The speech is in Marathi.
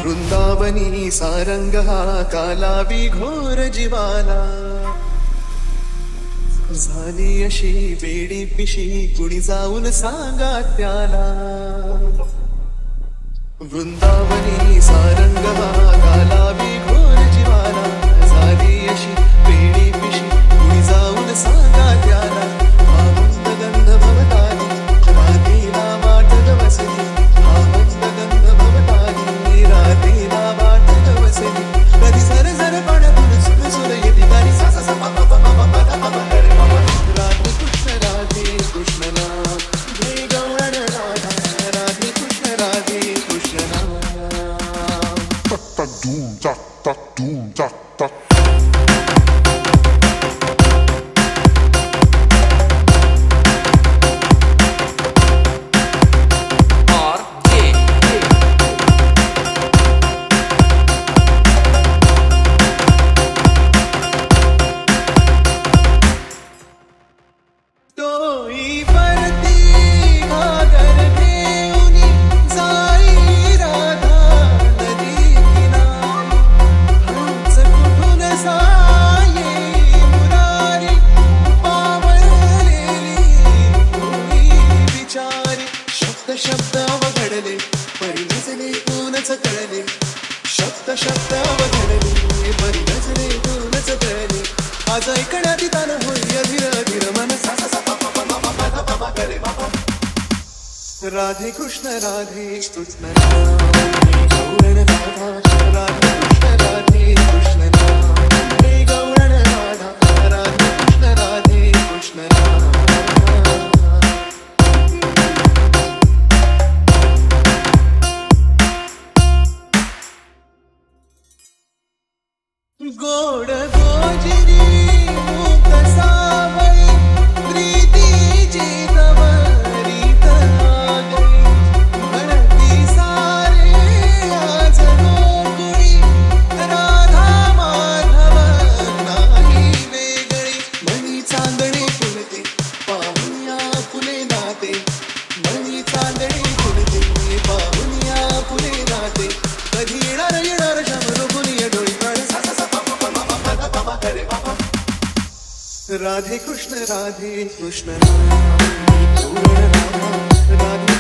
वृंदावनी सारंग हा कालावी घोर जीवाला झाली अशी बेडी पिशी कुणी जाऊन सांगा त्याला वृंदावनी सारंग हा कालावी घोर जीवाला झाली अशी बेडी पिशी कुणी जाऊन सांगा त्याला हा मंद गंध भवताली राधेला वाटत बसली हा मंद गंध भवताली राधेला वाटत बसली कधी झर झर पाण्यातून सुर सुर येते गाणी सा सा सा पा पा पा पा पा पा पा राधे कृष्ण नाम जय गौरण राधा राधे कृष्ण नाम ta ta doom ta ta doom ta ta शब्द अवघडले परिणजले तूनच कळले शब्द अवघडले परिणजले तूनच कळले आज ऐकण्यात तान होई अधीर अधीर मन सा सा सा पा पा पा पा पा पा पा करे बाबा राधे कृष्ण नाम गौरण राधा राधे कृष्ण नाम जय गौरण राधा राधे कृष्ण नाम गोड गोजिरी मुक्त सावळी प्रीतीची तवरीत आगळी म्हणती सारे आज गोकुळी राधा माधव नाही वेगळी मणी चांदणी फुलते पाहुण्या फुले नाते मणी चांदणी फुलते पाहुण्या फुले नाते कधी येणार शंभर फुलिया डोळी राधे कृष्ण नाम गौरण राधा राधे